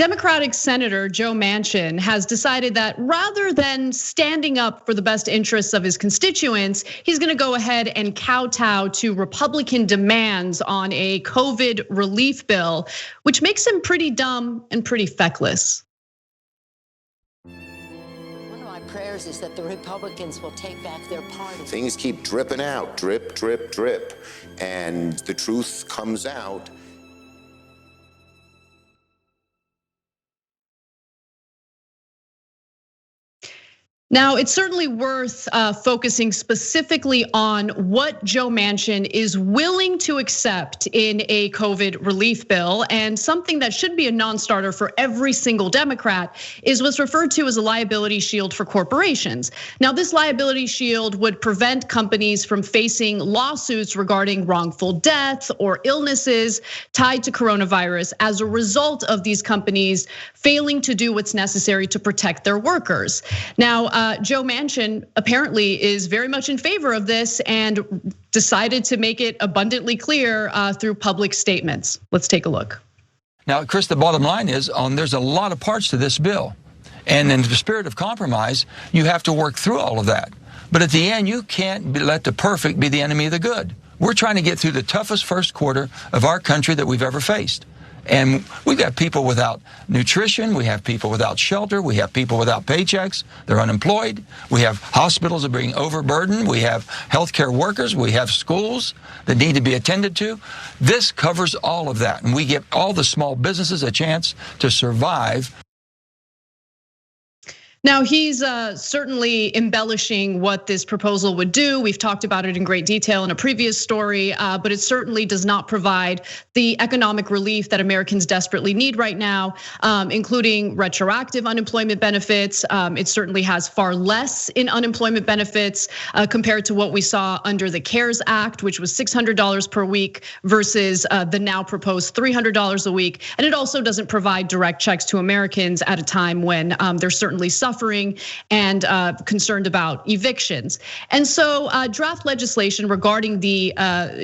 Democratic Senator Joe Manchin has decided that rather than standing up for the best interests of his constituents, he's gonna go ahead and kowtow to Republican demands on a COVID relief bill, which makes him pretty dumb and pretty feckless. One of my prayers is that the Republicans will take back their party. Things keep dripping out, drip, drip, drip, and the truth comes out. Now, it's certainly worth focusing specifically on what Joe Manchin is willing to accept in a COVID relief bill. And something that should be a non-starter for every single Democrat is what's referred to as a liability shield for corporations. Now, this liability shield would prevent companies from facing lawsuits regarding wrongful death or illnesses tied to coronavirus as a result of these companies failing to do what's necessary to protect their workers. Now, Joe Manchin apparently is very much in favor of this and decided to make it abundantly clear through public statements. Let's take a look. Now, Chris, the bottom line is there's a lot of parts to this bill. And in the spirit of compromise, you have to work through all of that. But at the end, you can't let the perfect be the enemy of the good. We're trying to get through the toughest first quarter of our country that we've ever faced. And we've got people without nutrition, we have people without shelter, we have people without paychecks, they're unemployed, we have hospitals that are being overburdened, we have healthcare workers, we have schools that need to be attended to. This covers all of that, and we give all the small businesses a chance to survive. Now, he's certainly embellishing what this proposal would do. We've talked about it in great detail in a previous story, but it certainly does not provide the economic relief that Americans desperately need right now, including retroactive unemployment benefits. It certainly has far less in unemployment benefits compared to what we saw under the CARES Act, which was $600 per week versus the now proposed $300 a week. And it also doesn't provide direct checks to Americans at a time when they're certainly suffering and concerned about evictions. And so draft legislation regarding the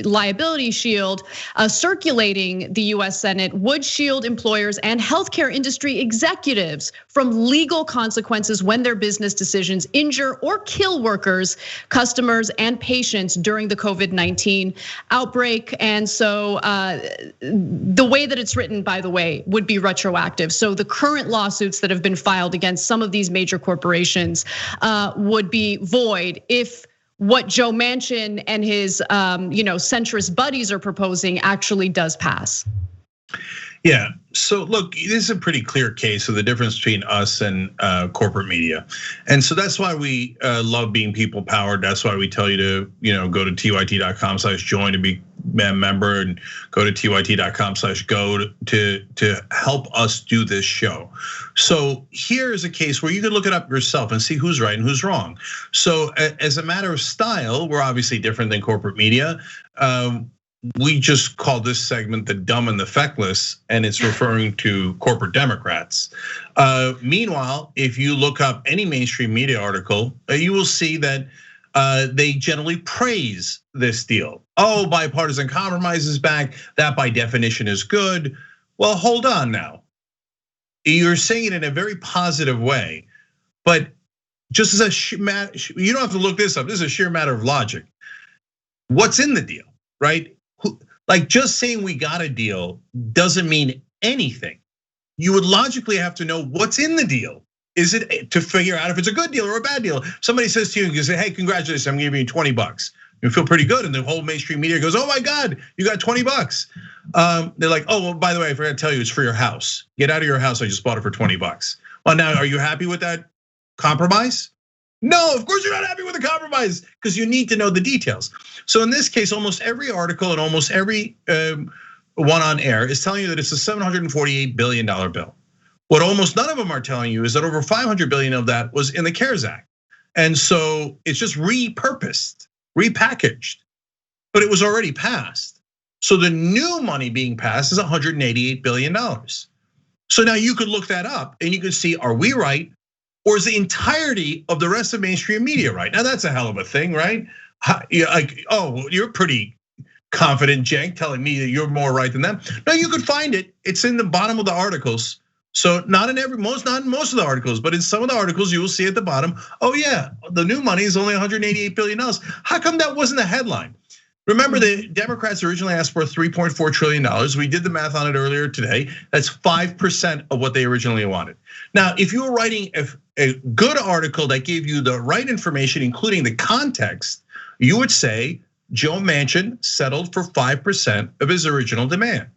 liability shield circulating the US Senate would shield employers and healthcare industry executives from legal consequences when their business decisions injure or kill workers, customers, and patients during the COVID-19 outbreak. And so the way that it's written, by the way, would be retroactive. So the current lawsuits that have been filed against some of these major corporations would be void if what Joe Manchin and his centrist buddies are proposing actually does pass. Yeah, so look, this is a pretty clear case of the difference between us and corporate media. And so that's why we love being people powered. That's why we tell you to, go to tyt.com/join to be a member, and go to tyt.com/go to help us do this show. So here is a case where you can look it up yourself and see who's right and who's wrong. So as a matter of style, we're obviously different than corporate media. We just call this segment the dumb and the feckless, and it's referring to corporate Democrats. Meanwhile, if you look up any mainstream media article, you will see that they generally praise this deal. Oh, bipartisan compromise is back. That by definition is good. Well, hold on now. You're saying it in a very positive way, but just as you don't have to look this up. This is a sheer matter of logic. What's in the deal, right? Like just saying we got a deal doesn't mean anything. You would logically have to know what's in the deal. Is it to figure out if it's a good deal or a bad deal? Somebody says to you, you say, hey, congratulations, I'm giving you $20. You feel pretty good, and the whole mainstream media goes, oh my God, you got $20. They're like, oh, well, by the way, I forgot to tell you, it's for your house. Get out of your house, I just bought it for $20. Well, now, are you happy with that compromise? No, of course you're not happy with the compromise, because you need to know the details. So in this case, almost every article and almost every one on air is telling you that it's a $748 billion bill. What almost none of them are telling you is that over 500 billion of that was in the CARES Act. And so it's just repurposed, repackaged, but it was already passed. So the new money being passed is $188 billion. So now you could look that up and you could see, are we right? Or is the entirety of the rest of mainstream media right? Now that's a hell of a thing, right? Like, oh, you're pretty confident, Cenk, telling me that you're more right than them. No, you could find it. It's in the bottom of the articles. So not in most of the articles, but in some of the articles you will see at the bottom, oh yeah, the new money is only $188 billion. How come that wasn't a headline? Remember, the Democrats originally asked for $3.4 trillion. We did the math on it earlier today. That's 5% of what they originally wanted. Now, if you were writing a good article that gave you the right information, including the context, you would say Joe Manchin settled for 5% of his original demand.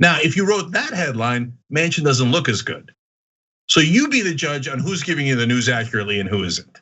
Now, if you wrote that headline, Manchin doesn't look as good. So you be the judge on who's giving you the news accurately and who isn't.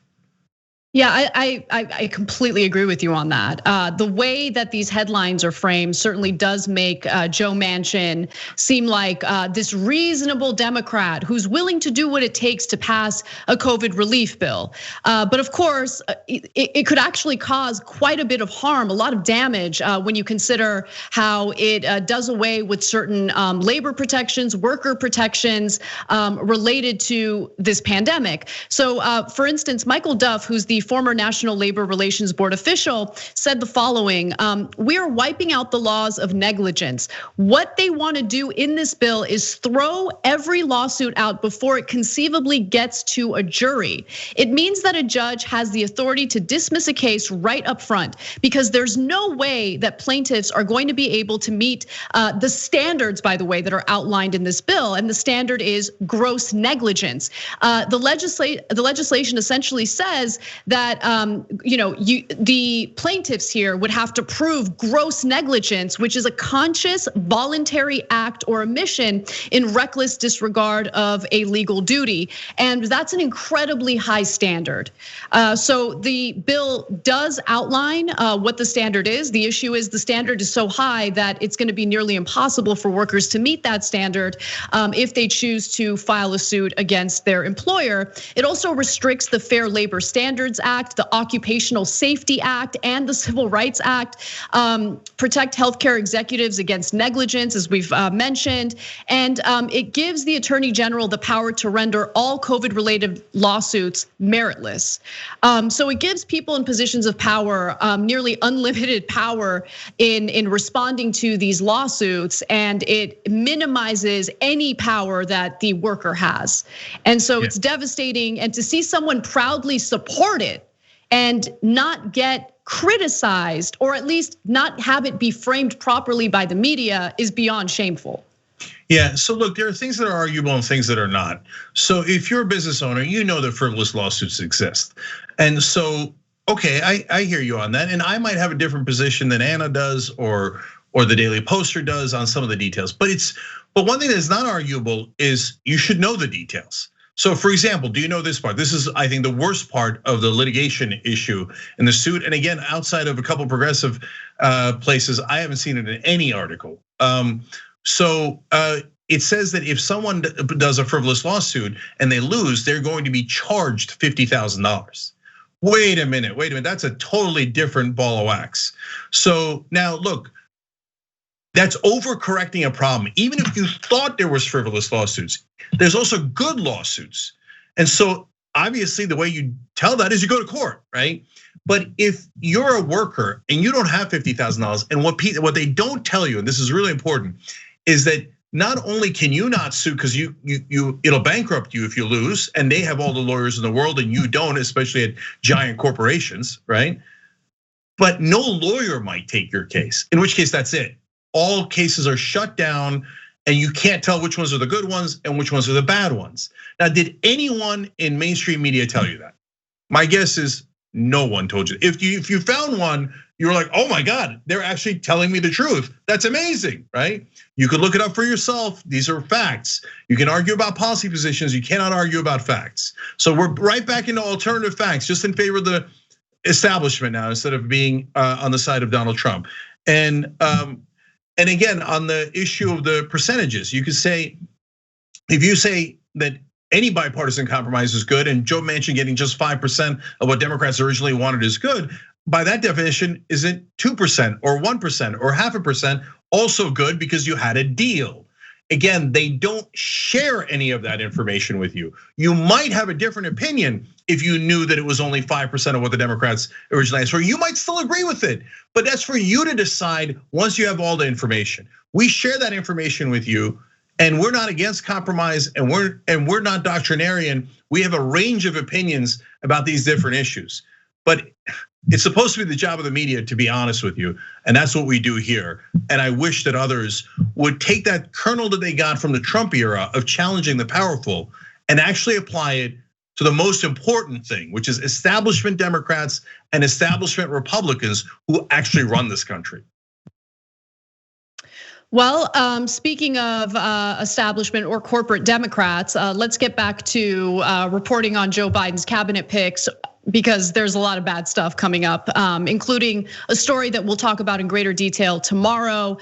Yeah, I completely agree with you on that. The way that these headlines are framed certainly does make Joe Manchin seem like this reasonable Democrat who's willing to do what it takes to pass a COVID relief bill. But of course, it could actually cause quite a bit of harm, a lot of damage when you consider how it does away with certain labor protections, worker protections related to this pandemic. So for instance, Michael Duff, who's the former National Labor Relations Board official, said the following: "We are wiping out the laws of negligence. What they want to do in this bill is throw every lawsuit out before it conceivably gets to a jury. It means that a judge has the authority to dismiss a case right up front, because there's no way that plaintiffs are going to be able to meet the standards, by the way, that are outlined in this bill. And the standard is gross negligence. The legislation essentially says that the plaintiffs here would have to prove gross negligence, which is a conscious, voluntary act or omission in reckless disregard of a legal duty, and that's an incredibly high standard. So the bill does outline what the standard is. The issue is the standard is so high that it's going to be nearly impossible for workers to meet that standard if they choose to file a suit against their employer. It also restricts the Fair Labor Standards Act, the Occupational Safety Act, and the Civil Rights Act, protect healthcare executives against negligence, as we've mentioned, and it gives the Attorney General the power to render all COVID-related lawsuits meritless. So it gives people in positions of power nearly unlimited power in responding to these lawsuits, and it minimizes any power that the worker has. And so it's devastating, and to see someone proudly support it and not get criticized, or at least not have it be framed properly by the media, is beyond shameful. Yeah, so look, there are things that are arguable and things that are not. So if you're a business owner, you know that frivolous lawsuits exist. And so, okay, I hear you on that. And I might have a different position than Anna does or the Daily Poster does on some of the details. But one thing that's not arguable is you should know the details. So for example, do you know this part? This is, I think, the worst part of the litigation issue in the suit. And again, outside of a couple progressive places, I haven't seen it in any article. So it says that if someone does a frivolous lawsuit and they lose, they're going to be charged $50,000. Wait a minute, that's a totally different ball of wax. So now look, that's overcorrecting a problem. Even if you thought there was frivolous lawsuits, there's also good lawsuits. And so obviously the way you tell that is you go to court, right? But if you're a worker and you don't have $50,000, and what they don't tell you, and this is really important, is that not only can you not sue because it'll bankrupt you if you lose, and they have all the lawyers in the world and you don't, especially at giant corporations, right? But no lawyer might take your case, in which case that's it. All cases are shut down and you can't tell which ones are the good ones and which ones are the bad ones. Now, did anyone in mainstream media tell you that? My guess is no one told you. If you found one, you were like, oh my God, they're actually telling me the truth. That's amazing, right? You could look it up for yourself. These are facts. You can argue about policy positions. You cannot argue about facts. So we're right back into alternative facts, just in favor of the establishment now, instead of being on the side of Donald Trump. And again, on the issue of the percentages, you could say, if you say that any bipartisan compromise is good, and Joe Manchin getting just 5% of what Democrats originally wanted is good, by that definition, isn't 2% or 1% or 0.5% also good because you had a deal? Again, they don't share any of that information with you. You might have a different opinion if you knew that it was only 5% of what the Democrats originally asked for. You might still agree with it, but that's for you to decide once you have all the information. We share that information with you And we're not against compromise, and we're not doctrinarian. We have a range of opinions about these different issues. But it's supposed to be the job of the media to be honest with you, and that's what we do here. And I wish that others would take that kernel that they got from the Trump era of challenging the powerful and actually apply it to the most important thing, which is establishment Democrats and establishment Republicans who actually run this country. Well, speaking of establishment or corporate Democrats, let's get back to reporting on Joe Biden's cabinet picks, because there's a lot of bad stuff coming up, including a story that we'll talk about in greater detail tomorrow.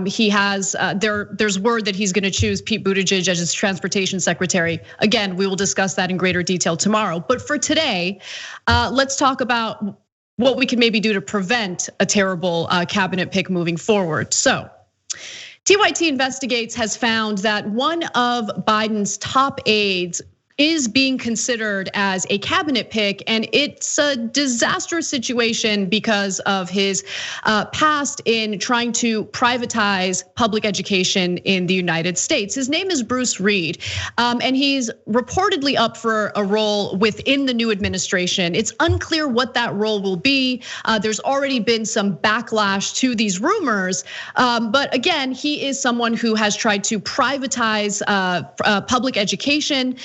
He has, there's word that he's gonna choose Pete Buttigieg as his transportation secretary. Again, we will discuss that in greater detail tomorrow. But for today, let's talk about what we can maybe do to prevent a terrible cabinet pick moving forward. So, TYT Investigates has found that one of Biden's top aides is being considered as a cabinet pick, and it's a disastrous situation because of his past in trying to privatize public education in the United States. His name is Bruce Reed, and he's reportedly up for a role within the new administration. It's unclear what that role will be. There's already been some backlash to these rumors, but again, he is someone who has tried to privatize public education.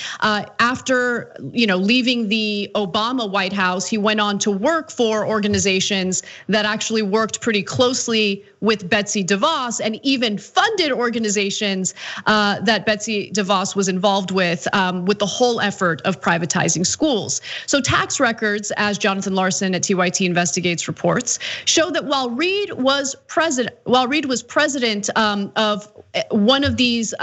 After leaving the Obama White House, he went on to work for organizations that actually worked pretty closely with Betsy DeVos, and even funded organizations that Betsy DeVos was involved with the whole effort of privatizing schools. So tax records, as Jonathan Larson at TYT Investigates reports, show that while Reed was president of one of these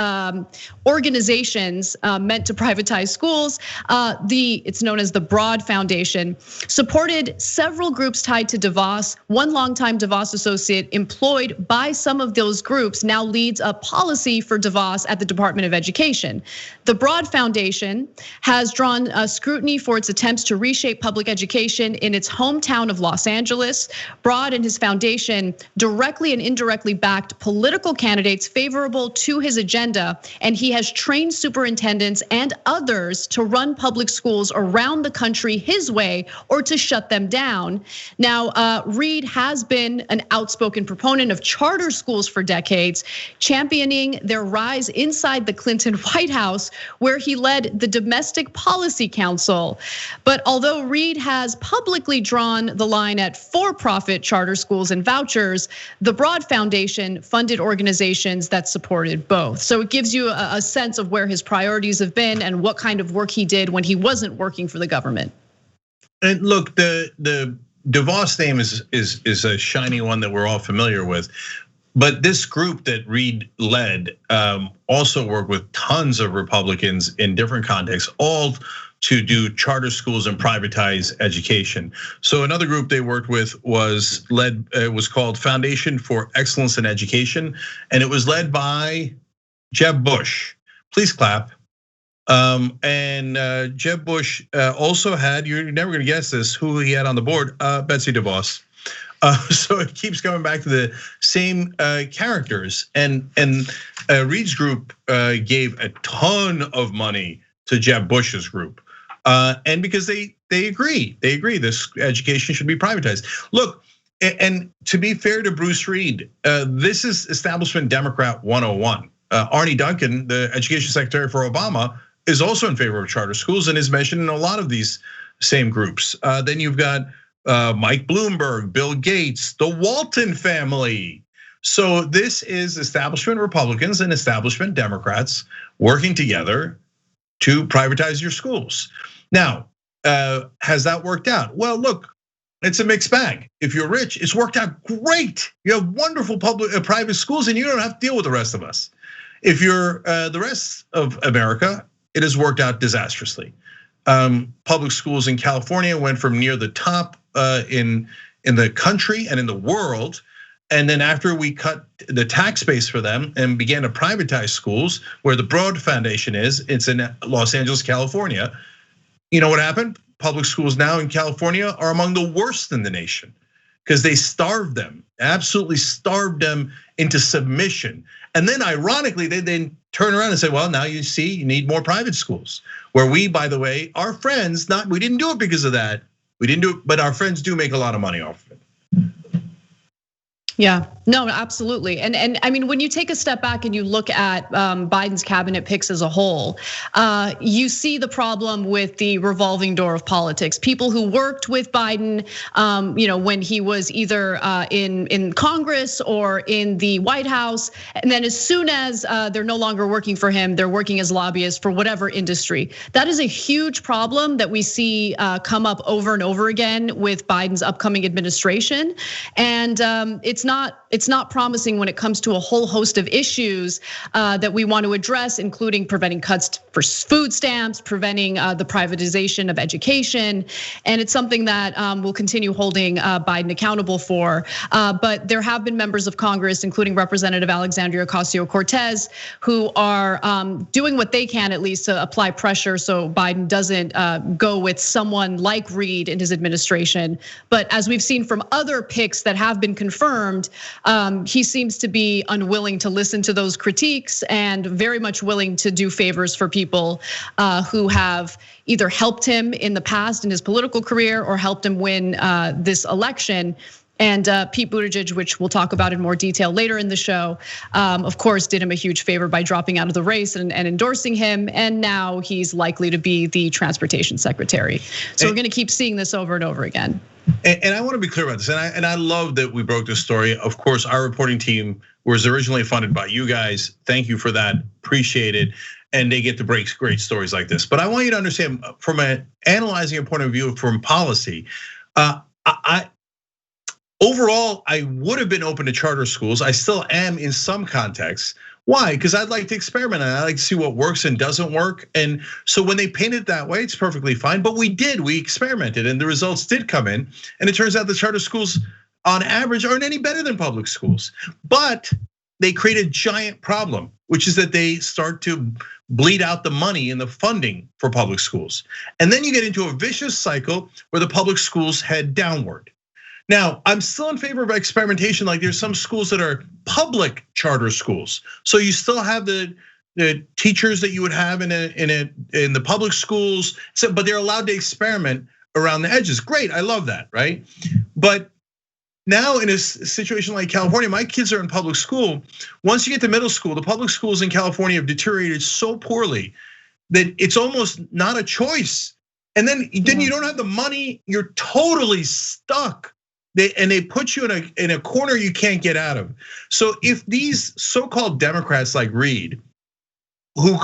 organizations meant to privatize schools, it's known as the Broad Foundation, supported several groups tied to DeVos. One longtime DeVos associate employed by some of those groups now leads a policy for DeVos at the Department of Education. The Broad Foundation has drawn scrutiny for its attempts to reshape public education in its hometown of Los Angeles. Broad and his foundation directly and indirectly backed political candidates favorable to his agenda, and he has trained superintendents and others to run public schools around the country his way or to shut them down. Now, Reed has been an outspoken proponent of charter schools for decades, championing their rise inside the Clinton White House, where he led the Domestic Policy Council. But although Reed has publicly drawn the line at for-profit charter schools and vouchers, the Broad Foundation funded organizations that supported both. So it gives you a sense of where his priorities have been and what kind of work he did when he wasn't working for the government. And look, the DeVos name is a shiny one that we're all familiar with. But this group that Reed led also worked with tons of Republicans in different contexts, all to do charter schools and privatize education. So another group they worked with was called Foundation for Excellence in Education, and it was led by Jeb Bush. Please clap. And Jeb Bush also had, you're never gonna guess this, who he had on the board, Betsy DeVos. So it keeps coming back to the same characters. And Reed's group gave a ton of money to Jeb Bush's group. And because they agree this education should be privatized. Look, and to be fair to Bruce Reed, this is establishment Democrat 101. Arnie Duncan, the education secretary for Obama, is also in favor of charter schools and is mentioned in a lot of these same groups. Then you've got Mike Bloomberg, Bill Gates, the Walton family. So this is establishment Republicans and establishment Democrats working together to privatize your schools. Now, has that worked out? Well, look, it's a mixed bag. If you're rich, it's worked out great. You have wonderful private schools and you don't have to deal with the rest of us. If you're the rest of America, it has worked out disastrously. Public schools in California went from near the top in the country and in the world. And then after we cut the tax base for them and began to privatize schools, where the Broad Foundation is, it's in Los Angeles, California. You know what happened? Public schools now in California are among the worst in the nation. because they starved them, absolutely starved them into submission. And then ironically, they then turn around and say, well, now you see, you need more private schools. Where we, by the way, our friends, we didn't do it because of that. We didn't do it, but our friends do make a lot of money off of it. Yeah, no, absolutely. And I mean, when you take a step back and you look at Biden's cabinet picks as a whole, you see the problem with the revolving door of politics. People who worked with Biden, when he was either in Congress or in the White House, and then as soon as they're no longer working for him, they're working as lobbyists for whatever industry. That is a huge problem that we see come up over and over again with Biden's upcoming administration, and it's not promising when it comes to a whole host of issues that we want to address, including preventing cuts for food stamps, preventing the privatization of education, and it's something that we'll continue holding Biden accountable for. But there have been members of Congress, including Representative Alexandria Ocasio-Cortez, who are doing what they can, at least, to apply pressure so Biden doesn't go with someone like Reid in his administration. But as we've seen from other picks that have been confirmed, he seems to be unwilling to listen to those critiques and very much willing to do favors for people who have either helped him in the past in his political career or helped him win this election. And Pete Buttigieg, which we'll talk about in more detail later in the show, of course, did him a huge favor by dropping out of the race and endorsing him. And now he's likely to be the transportation secretary. So we're gonna keep seeing this over and over again. And I want to be clear about this, and I love that we broke this story. Of course, our reporting team was originally funded by you guys. Thank you for that, appreciate it. And they get to break great stories like this. But I want you to understand, from analyzing a point of view from policy, overall, I would have been open to charter schools. I still am in some contexts. Why? Because I'd like to experiment and I like to see what works and doesn't work. And so when they paint it that way, it's perfectly fine. But we experimented and the results did come in. And it turns out the charter schools on average aren't any better than public schools. But they create a giant problem, which is that they start to bleed out the money and the funding for public schools. And then you get into a vicious cycle where the public schools head downward. Now, I'm still in favor of experimentation. Like there's some schools that are public charter schools. So you still have the teachers that you would have in the public schools, but they're allowed to experiment around the edges. Great, I love that, right? But now in a situation like California, my kids are in public school. Once you get to middle school, the public schools in California have deteriorated so poorly that it's almost not a choice. And then you don't have the money, you're totally stuck. They put you in a corner you can't get out of. So if these so-called Democrats like Reid, who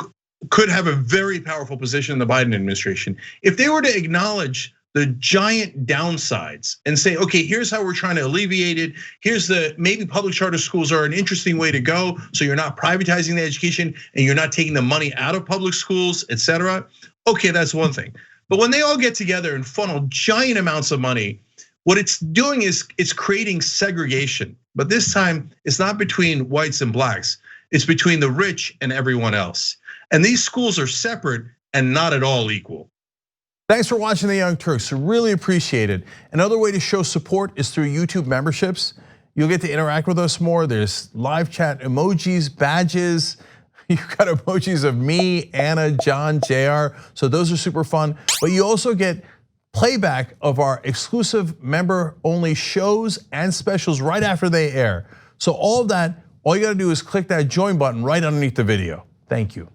could have a very powerful position in the Biden administration, if they were to acknowledge the giant downsides and say, okay, here's how we're trying to alleviate it. Here's maybe public charter schools are an interesting way to go. So you're not privatizing the education and you're not taking the money out of public schools, et cetera. Okay, that's one thing. But when they all get together and funnel giant amounts of money, what it's doing is it's creating segregation. But this time it's not between whites and blacks, it's between the rich and everyone else. And these schools are separate and not at all equal. Thanks for watching The Young Turks, really appreciate it. Another way to show support is through YouTube memberships. You'll get to interact with us more. There's live chat emojis, badges. You've got emojis of me, Anna, John, JR. So those are super fun. But you also get playback of our exclusive member-only shows and specials right after they air. So all of that, all you gotta do is click that join button right underneath the video. Thank you.